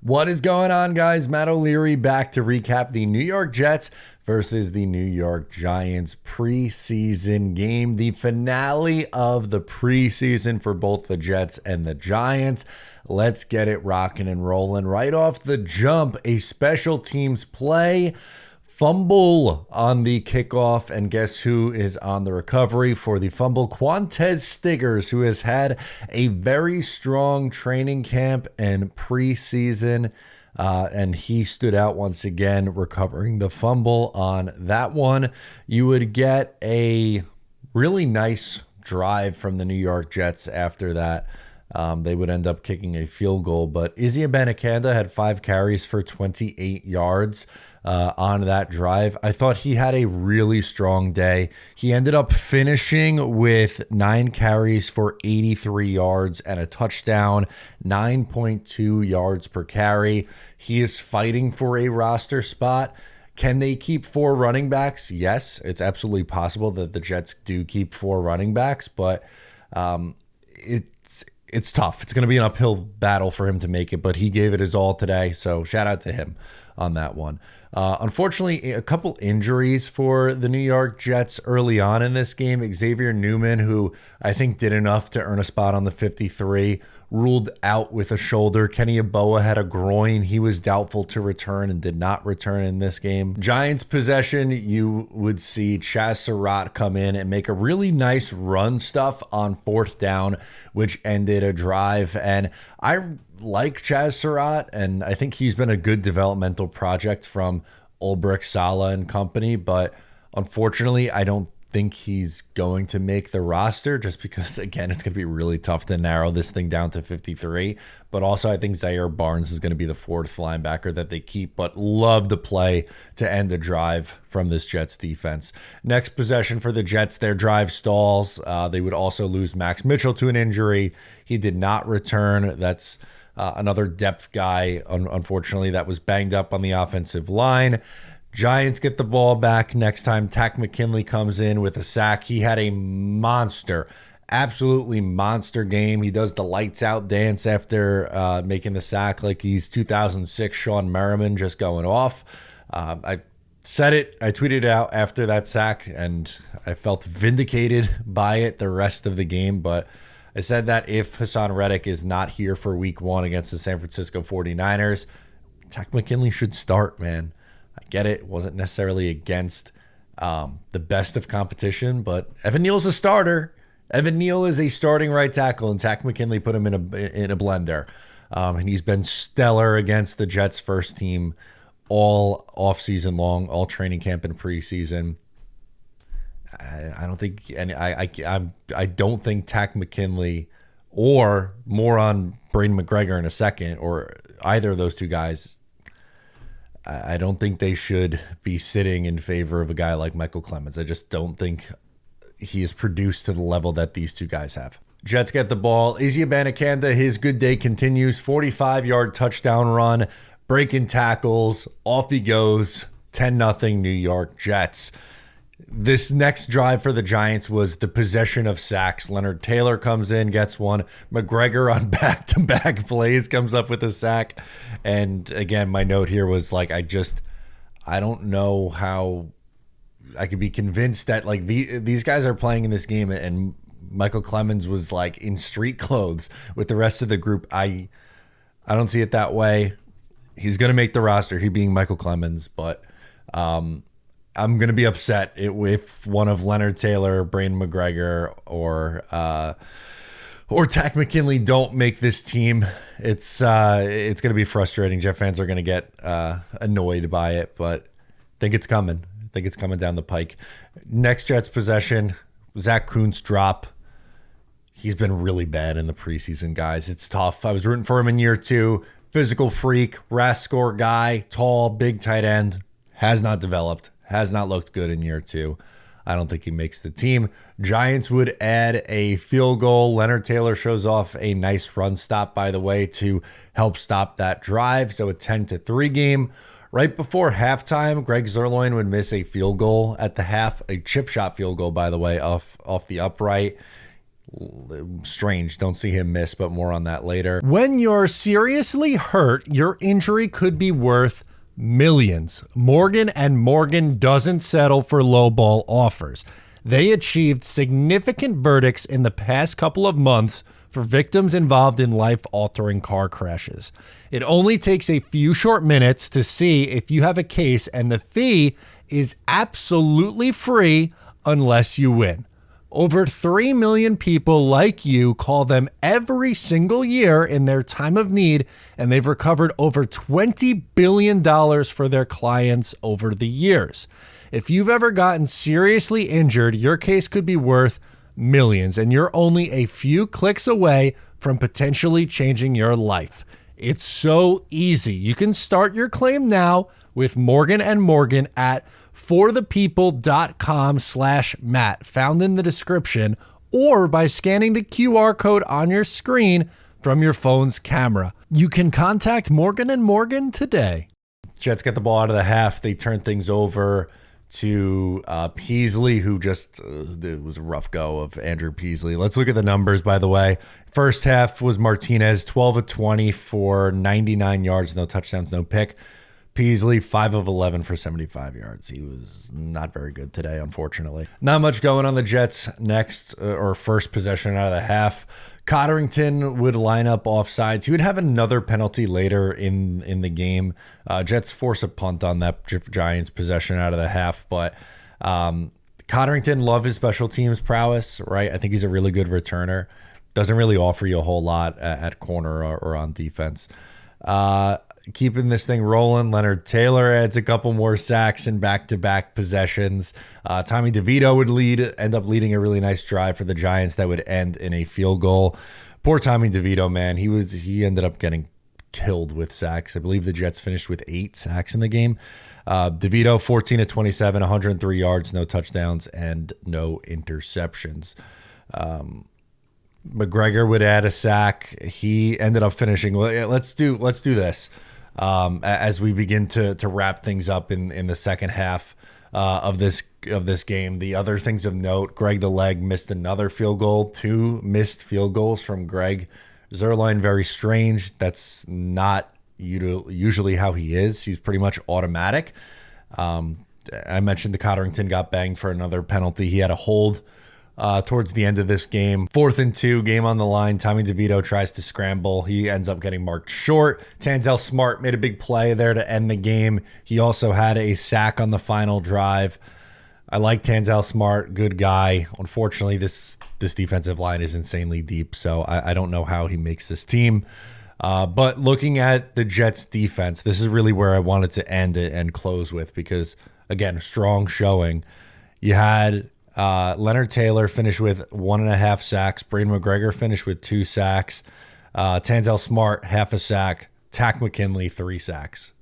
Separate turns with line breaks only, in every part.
What is going on, guys? Matt O'Leary back to recap the New York Jets versus the New York Giants preseason game, the finale of the preseason for both the Jets and the Giants. Let's get it rocking and rolling. Right off the jump, a special teams play. Fumble on the kickoff, and guess who is on the recovery for the fumble? Quantez Stiggers, who has had a very strong training camp and preseason, and he stood out once again, recovering the fumble on that one. You would get a really nice drive from the New York Jets after that. They would end up kicking a field goal, but Izzy Abanikanda had 5 carries for 28 yards on that drive. I thought he had a really strong day. He ended up finishing with 9 carries for 83 yards and a touchdown, 9.2 yards per carry. He is fighting for a roster spot. Can they keep 4 running backs? Yes, it's absolutely possible that the Jets do keep 4 running backs, but it's tough. It's going to be an uphill battle for him to make it, but he gave it his all today, so shout out to him on that one. Unfortunately, a couple injuries for the New York Jets early on in this game. Xavier Newman, who I think did enough to earn a spot on the 53, ruled out with a shoulder. Kenny Yeboah had a groin. He was doubtful to return and did not return in this game. Giants possession, you would see Chaz Surratt come in and make a really nice run stuff on 4th down, which ended a drive. And I like Chaz Surratt, and I think he's been a good developmental project from Ulbrich, Saleh, and company, but unfortunately, I don't think he's going to make the roster just because, again, it's going to be really tough to narrow this thing down to 53. But also, I think Zaire Barnes is going to be the 4th linebacker that they keep, but love the play to end the drive from this Jets defense. Next possession for the Jets, their drive stalls. They would also lose Max Mitchell to an injury. He did not return. That's another depth guy, unfortunately, that was banged up on the offensive line. Giants get the ball back next time. Takk McKinley comes in with a sack. He had a monster, absolutely monster game. He does the lights out dance after making the sack like he's 2006 Sean Merriman just going off. I said it. I tweeted it out after that sack, and I felt vindicated by it the rest of the game. But I said that if Hassan Reddick is not here for week 1 against the San Francisco 49ers, Takk McKinley should start, man. I get it. Wasn't necessarily against the best of competition, but Evan Neal's a starter. Evan Neal is a starting right tackle, and Takk McKinley put him in a blender. And he's been stellar against the Jets first team all offseason long, all training camp and preseason. I don't think I don't think Takk McKinley, or more on Braden McGregor in a second, or either of those two guys, I don't think they should be sitting in favor of a guy like Michael Clemens. I just don't think he is produced to the level that these two guys have. Jets get the ball. Izzy Abanikanda, his good day continues. 45-yard touchdown run, breaking tackles, off he goes. 10-0 New York Jets. This next drive for the Giants was the possession of sacks. Leonard Taylor comes in, gets one. McGregor on back-to-back plays comes up with a sack. And again, my note here was like, I don't know how I could be convinced that like these guys are playing in this game and Michael Clemens was like in street clothes with the rest of the group. I don't see it that way. He's going to make the roster, he being Michael Clemens, but I'm going to be upset if one of Leonard Taylor, Braden McGregor, or Takk McKinley don't make this team. It's going to be frustrating. Jet fans are going to get annoyed by it, but I think it's coming. I think it's coming down the pike. Next Jets possession, Zach Kuntz drop. He's been really bad in the preseason, guys. It's tough. I was rooting for him in year 2. Physical freak, RAS score guy, tall, big tight end. Has not developed. Has not looked good in year 2. I don't think he makes the team. Giants would add a field goal. Leonard Taylor shows off a nice run stop, by the way, to help stop that drive. So a 10-3 game. Right before halftime, Greg Zerloin would miss a field goal at the half, a chip shot field goal, by the way, off the upright. Strange. Don't see him miss, but more on that later.
When you're seriously hurt, your injury could be worth millions. Morgan & Morgan doesn't settle for lowball offers. They achieved significant verdicts in the past couple of months for victims involved in life-altering car crashes. It only takes a few short minutes to see if you have a case, and the fee is absolutely free unless you win. Over 3 million people like you call them every single year in their time of need, and they've recovered over $20 billion for their clients over the years. If you've ever gotten seriously injured, your case could be worth millions, and you're only a few clicks away from potentially changing your life. It's so easy. You can start your claim now with Morgan & Morgan at forthepeople.com/Matt, found in the description, or by scanning the QR code on your screen from your phone's camera. You can contact Morgan & Morgan today.
Jets get the ball out of the half. They turn things over to Peasley, who just it was a rough go of Andrew Peasley. Let's look at the numbers, by the way. First half was Martinez, 12 of 20 for 99 yards, no touchdowns, no pick. Peasley, 5 of 11 for 75 yards. He was not very good today, unfortunately. Not much going on the Jets next or first possession out of the half. Cotterington would line up offsides. He would have another penalty later in the game. Jets force a punt on that Giants possession out of the half, but Cotterington, love his special teams prowess, right? I think he's a really good returner. Doesn't really offer you a whole lot at corner or on defense. Keeping this thing rolling, Leonard Taylor adds a couple more sacks in back-to-back possessions. Tommy DeVito would end up leading a really nice drive for the Giants that would end in a field goal. Poor Tommy DeVito, man. He ended up getting killed with sacks. I believe the Jets finished with 8 sacks in the game. DeVito, 14 of 27, 103 yards, no touchdowns, and no interceptions. McGregor would add a sack. He ended up finishing. Let's do this. As we begin to wrap things up in the second half of this game. The other things of note: Greg the Leg missed another field goal. 2 missed field goals from Greg Zuerlein. Very strange. That's not usually how he is. He's pretty much automatic. I mentioned the Cotterington got banged for another penalty. He had a hold towards the end of this game. 4th and 2, game on the line. Tommy DeVito tries to scramble. He ends up getting marked short. Tanzel Smart made a big play there to end the game. He also had a sack on the final drive. I like Tanzel Smart, good guy. Unfortunately, this defensive line is insanely deep, so I don't know how he makes this team. But looking at the Jets defense, this is really where I wanted to end it and close with, because, again, strong showing. You had Leonard Taylor finished with 1.5 sacks. Braden McGregor finished with 2 sacks. Tanzel Smart, half a sack. Tack McKinley, 3 sacks.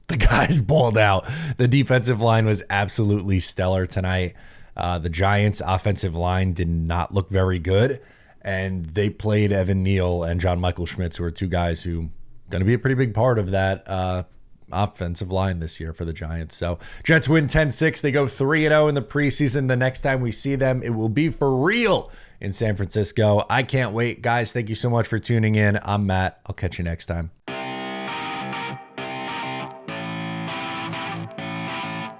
The guys balled out. The defensive line was absolutely stellar tonight. The Giants' offensive line did not look very good, and they played Evan Neal and John Michael Schmitz, who are 2 guys who are going to be a pretty big part of that offensive line this year for the Giants. So Jets win 10-6. They go 3-0 in the preseason. The next time we see them, it will be for real in San Francisco. I can't wait. Guys, thank you so much for tuning in. I'm Matt. I'll catch you next time.